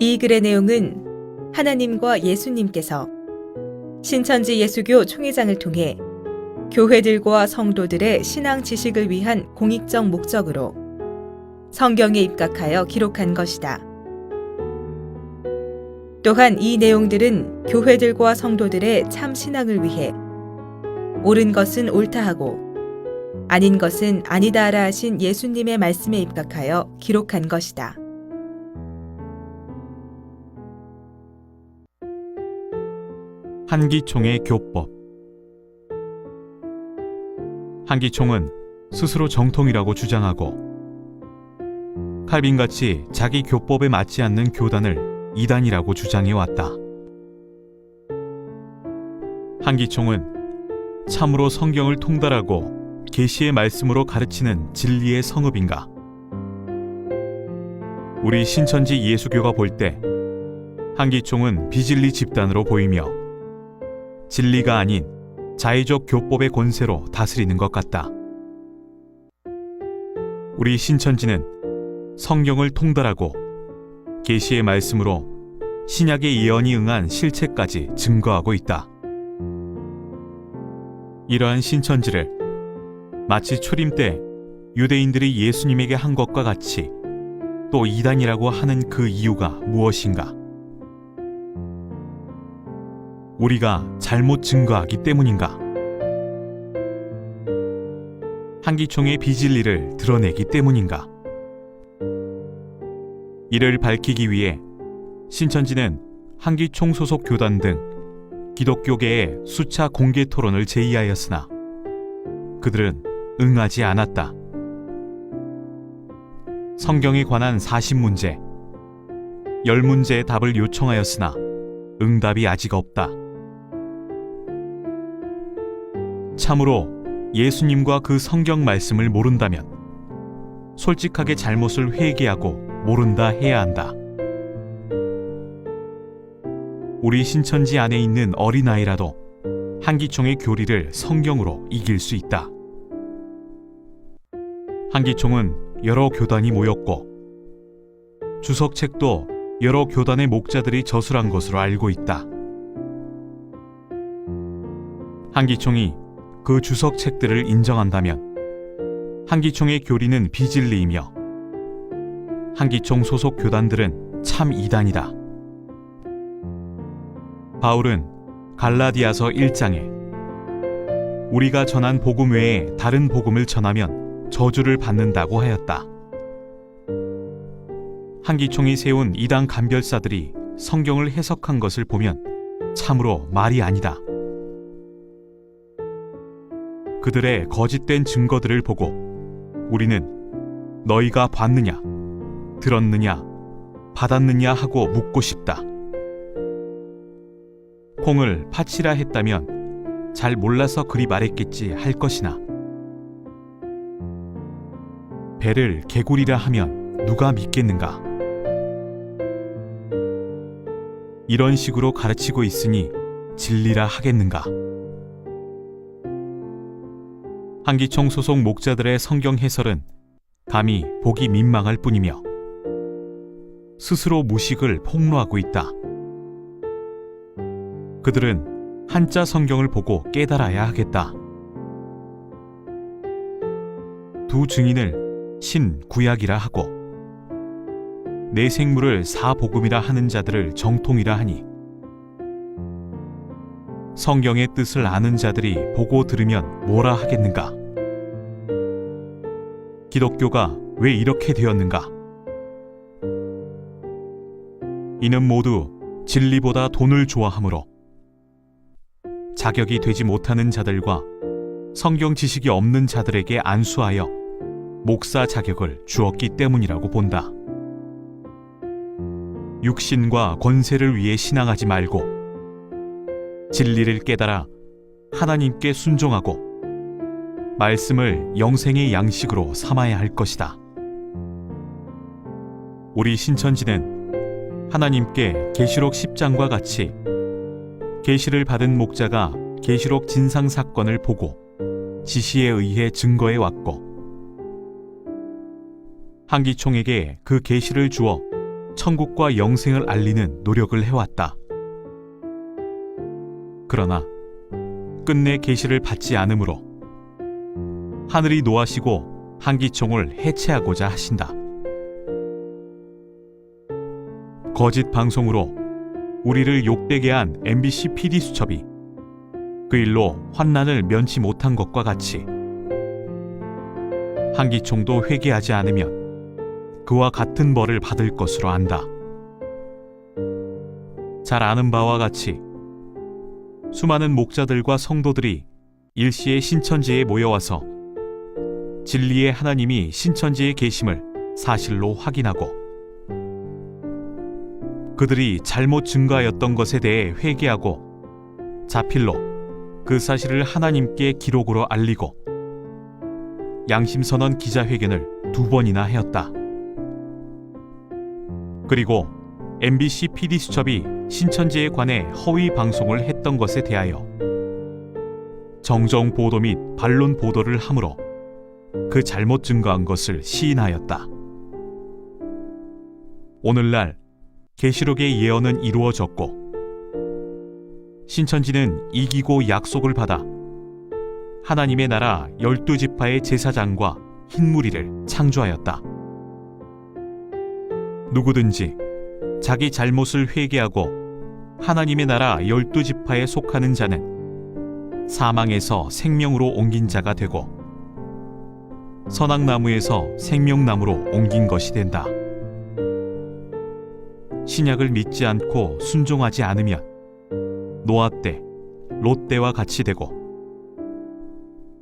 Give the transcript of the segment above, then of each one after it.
이 글의 내용은 하나님과 예수님께서 신천지 예수교 총회장을 통해 교회들과 성도들의 신앙 지식을 위한 공익적 목적으로 성경에 입각하여 기록한 것이다. 또한 이 내용들은 교회들과 성도들의 참 신앙을 위해 옳은 것은 옳다 하고 아닌 것은 아니다라 하신 예수님의 말씀에 입각하여 기록한 것이다. 한기총의 교법. 한기총은 스스로 정통이라고 주장하고 칼빈같이 자기 교법에 맞지 않는 교단을 이단이라고 주장해왔다. 한기총은 참으로 성경을 통달하고 계시의 말씀으로 가르치는 진리의 성읍인가? 우리 신천지 예수교가 볼 때 한기총은 비진리 집단으로 보이며 진리가 아닌 자의적 교법의 권세로 다스리는 것 같다. 우리 신천지는 성경을 통달하고 계시의 말씀으로 신약의 예언이 응한 실체까지 증거하고 있다. 이러한 신천지를 마치 초림 때 유대인들이 예수님에게 한 것과 같이 또 이단이라고 하는 그 이유가 무엇인가? 우리가 잘못 증거하기 때문인가? 한기총의 비진리를 드러내기 때문인가? 이를 밝히기 위해 신천지는 한기총 소속 교단 등 기독교계에 수차 공개 토론을 제의하였으나 그들은 응하지 않았다. 성경에 관한 40문제, 10문제의 답을 요청하였으나 응답이 아직 없다. 참으로 예수님과 그 성경 말씀을 모른다면 솔직하게 잘못을 회개하고 모른다 해야 한다. 우리 신천지 안에 있는 어린아이라도 한기총의 교리를 성경으로 이길 수 있다. 한기총은 여러 교단이 모였고 주석책도 여러 교단의 목자들이 저술한 것으로 알고 있다. 한기총이 그 주석책들을 인정한다면 한기총의 교리는 비진리이며 한기총 소속 교단들은 참 이단이다. 바울은 갈라디아서 1장에 우리가 전한 복음 외에 다른 복음을 전하면 저주를 받는다고 하였다. 한기총이 세운 이단 간별사들이 성경을 해석한 것을 보면 참으로 말이 아니다. 그들의 거짓된 증거들을 보고 우리는 너희가 봤느냐, 들었느냐, 받았느냐 하고 묻고 싶다. 콩을 팥이라 했다면 잘 몰라서 그리 말했겠지 할 것이나 배를 개구리라 하면 누가 믿겠는가? 이런 식으로 가르치고 있으니 진리라 하겠는가? 한기총 소속 목자들의 성경 해설은 감히 보기 민망할 뿐이며 스스로 무식을 폭로하고 있다. 그들은 한자 성경을 보고 깨달아야 하겠다. 두 증인을 신구약이라 하고 내 생물을 사복음이라 하는 자들을 정통이라 하니 성경의 뜻을 아는 자들이 보고 들으면 뭐라 하겠는가? 기독교가 왜 이렇게 되었는가? 이는 모두 진리보다 돈을 좋아하므로 자격이 되지 못하는 자들과 성경 지식이 없는 자들에게 안수하여 목사 자격을 주었기 때문이라고 본다. 육신과 권세를 위해 신앙하지 말고 진리를 깨달아 하나님께 순종하고 말씀을 영생의 양식으로 삼아야 할 것이다. 우리 신천지는 하나님께 계시록 10장과 같이 계시를 받은 목자가 계시록 진상 사건을 보고 지시에 의해 증거해 왔고 한기총에게 그 계시를 주어 천국과 영생을 알리는 노력을 해왔다. 그러나 끝내 계시를 받지 않으므로 하늘이 노하시고 한기총을 해체하고자 하신다. 거짓 방송으로 우리를 욕되게 한 MBC PD 수첩이 그 일로 환난을 면치 못한 것과 같이 한기총도 회개하지 않으면 그와 같은 벌을 받을 것으로 안다. 잘 아는 바와 같이 수많은 목자들과 성도들이 일시에 신천지에 모여와서 진리의 하나님이 신천지에 계심을 사실로 확인하고 그들이 잘못 증거하였던 것에 대해 회개하고 자필로 그 사실을 하나님께 기록으로 알리고 양심선언 기자회견을 2번이나 하였다. 그리고 MBC PD 수첩이 신천지에 관해 허위 방송을 했던 것에 대하여 정정 보도 및 반론 보도를 함으로 그 잘못 증거한 것을 시인하였다. 오늘날 계시록의 예언은 이루어졌고 신천지는 이기고 약속을 받아 하나님의 나라 12지파의 제사장과 흰무리를 창조하였다. 누구든지 자기 잘못을 회개하고 하나님의 나라 12지파에 속하는 자는 사망에서 생명으로 옮긴 자가 되고 선악나무에서 생명나무로 옮긴 것이 된다. 신약을 믿지 않고 순종하지 않으면 노아 때, 롯 때와 같이 되고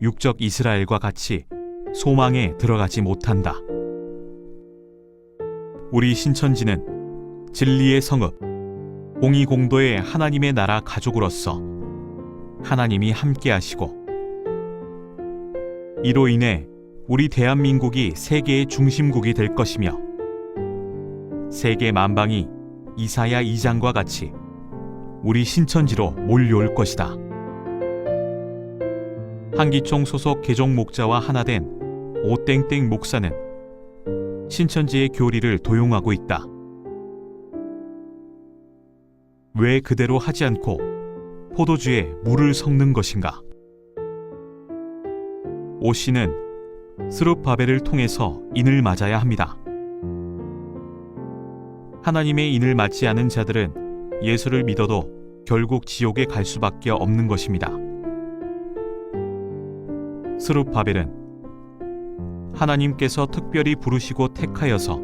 육적 이스라엘과 같이 소망에 들어가지 못한다. 우리 신천지는 진리의 성읍, 공의공도의 하나님의 나라 가족으로서 하나님이 함께 하시고 이로 인해 우리 대한민국이 세계의 중심국이 될 것이며 세계 만방이 이사야 2장과 같이 우리 신천지로 몰려올 것이다. 한기총 소속 개종 목자와 하나 된 오땡땡 목사는 신천지의 교리를 도용하고 있다. 왜 그대로 하지 않고 포도주에 물을 섞는 것인가? 오 씨는 스룹바벨을 통해서 인을 맞아야 합니다. 하나님의 인을 맞지 않은 자들은 예수를 믿어도 결국 지옥에 갈 수밖에 없는 것입니다. 스룹바벨은 하나님께서 특별히 부르시고 택하여서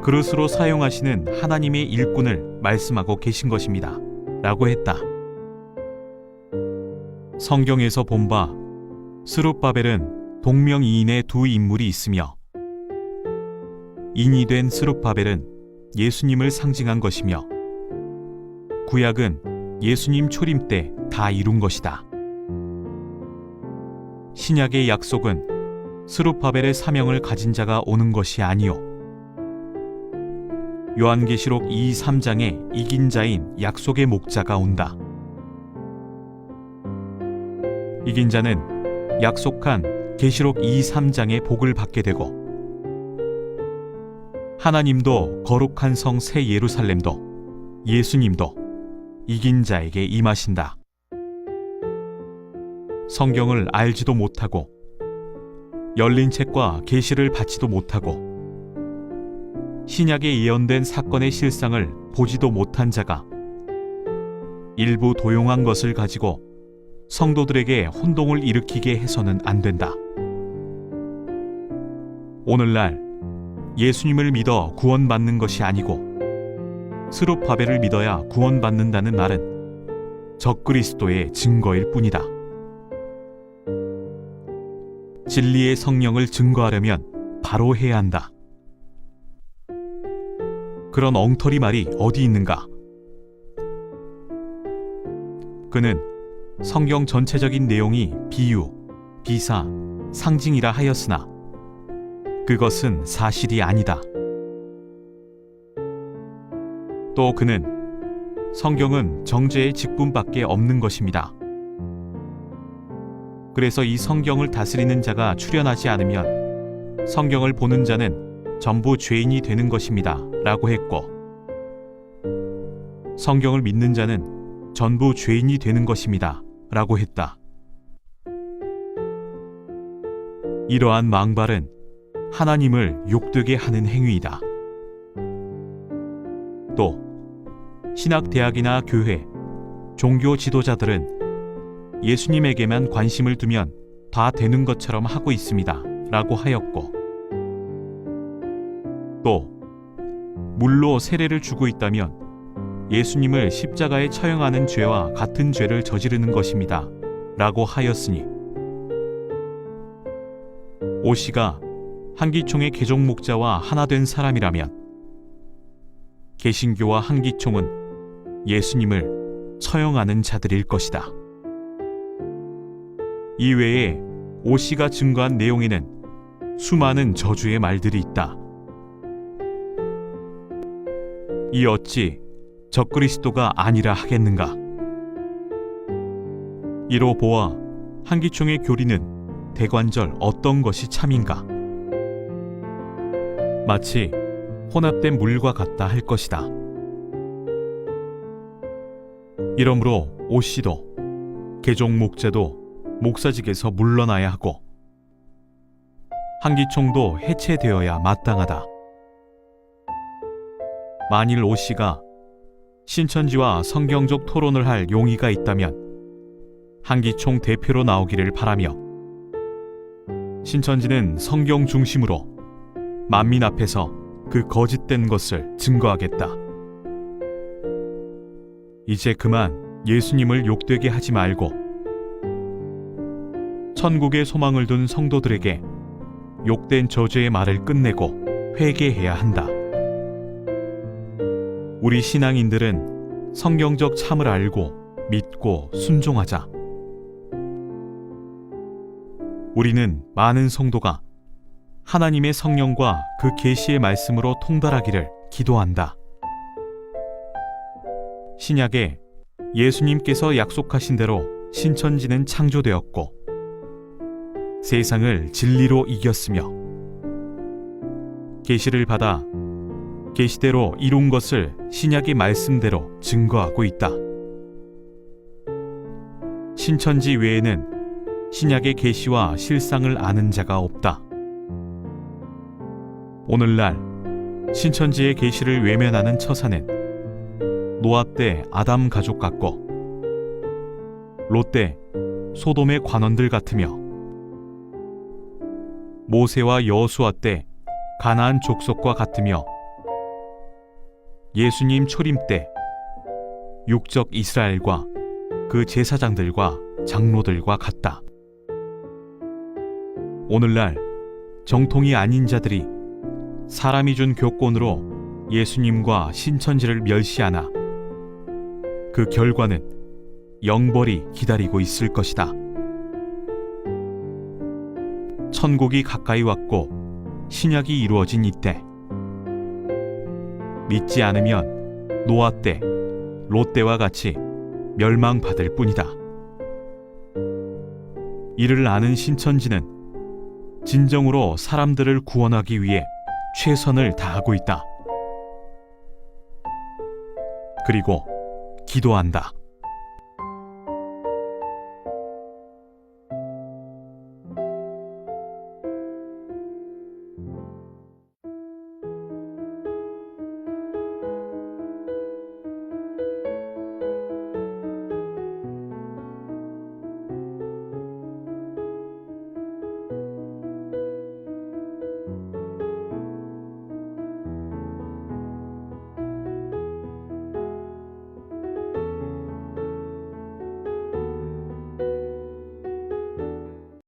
그릇으로 사용하시는 하나님의 일꾼을 말씀하고 계신 것입니다. 라고 했다. 성경에서 본 바 스룹바벨은 동명이인의 두 인물이 있으며 인이 된 스룹바벨은 예수님을 상징한 것이며 구약은 예수님 초림 때 다 이룬 것이다. 신약의 약속은 스룹바벨의 사명을 가진 자가 오는 것이 아니요 요한계시록 2~3장에 이긴 자인 약속의 목자가 온다. 이긴 자는 약속한 계시록 2~3장의 복을 받게 되고 하나님도 거룩한 성 새 예루살렘도 예수님도 이긴 자에게 임하신다. 성경을 알지도 못하고 열린 책과 계시를 받지도 못하고 신약에 예언된 사건의 실상을 보지도 못한 자가 일부 도용한 것을 가지고 성도들에게 혼동을 일으키게 해서는 안 된다. 오늘날 예수님을 믿어 구원받는 것이 아니고 스룹바벨을 믿어야 구원받는다는 말은 적그리스도의 증거일 뿐이다. 진리의 성령을 증거하려면 바로 해야 한다. 그런 엉터리 말이 어디 있는가? 그는 성경 전체적인 내용이 비유, 비사, 상징이라 하였으나 그것은 사실이 아니다. 또 그는 성경은 정죄의 직분밖에 없는 것입니다. 그래서 이 성경을 다스리는 자가 출현하지 않으면 성경을 보는 자는 전부 죄인이 되는 것입니다. 라고 했고, 성경을 믿는 자는 전부 죄인이 되는 것입니다 라고 했다. 이러한 망발은 하나님을 욕되게 하는 행위이다. 또 신학대학이나 교회, 종교 지도자들은 예수님에게만 관심을 두면 다 되는 것처럼 하고 있습니다 라고 하였고, 또 물로 세례를 주고 있다면 예수님을 십자가에 처형하는 죄와 같은 죄를 저지르는 것입니다 라고 하였으니, 오씨가 한기총의 개종 목자와 하나 된 사람이라면 개신교와 한기총은 예수님을 처형하는 자들일 것이다. 이외에 오씨가 증거한 내용에는 수많은 저주의 말들이 있다. 이 어찌 적그리스도가 아니라 하겠는가? 이로 보아 한기총의 교리는 대관절 어떤 것이 참인가? 마치 혼합된 물과 같다 할 것이다. 이러므로 오씨도 개종 목자도 목사직에서 물러나야 하고 한기총도 해체되어야 마땅하다. 만일 오씨가 신천지와 성경적 토론을 할 용의가 있다면 한기총 대표로 나오기를 바라며, 신천지는 성경 중심으로 만민 앞에서 그 거짓된 것을 증거하겠다. 이제 그만 예수님을 욕되게 하지 말고 천국의 소망을 둔 성도들에게 욕된 저주의 말을 끝내고 회개해야 한다. 우리 신앙인들은 성경적 참을 알고 믿고 순종하자. 우리는 많은 성도가 하나님의 성령과 그 계시의 말씀으로 통달하기를 기도한다. 신약에 예수님께서 약속하신 대로 신천지는 창조되었고 세상을 진리로 이겼으며 계시를 받아 계시대로 이룬 것을 신약의 말씀대로 증거하고 있다. 신천지 외에는 신약의 계시와 실상을 아는 자가 없다. 오늘날 신천지의 계시를 외면하는 처사는 노아 때 아담 가족 같고 롯 때 소돔의 관원들 같으며 모세와 여호수아 때 가나안 족속과 같으며 예수님 초림 때 육적 이스라엘과 그 제사장들과 장로들과 같다. 오늘날 정통이 아닌 자들이 사람이 준 교권으로 예수님과 신천지를 멸시하나 그 결과는 영벌이 기다리고 있을 것이다. 천국이 가까이 왔고 신약이 이루어진 이때, 믿지 않으면 노아 때, 롯 때와 같이 멸망받을 뿐이다. 이를 아는 신천지는 진정으로 사람들을 구원하기 위해 최선을 다하고 있다. 그리고 기도한다.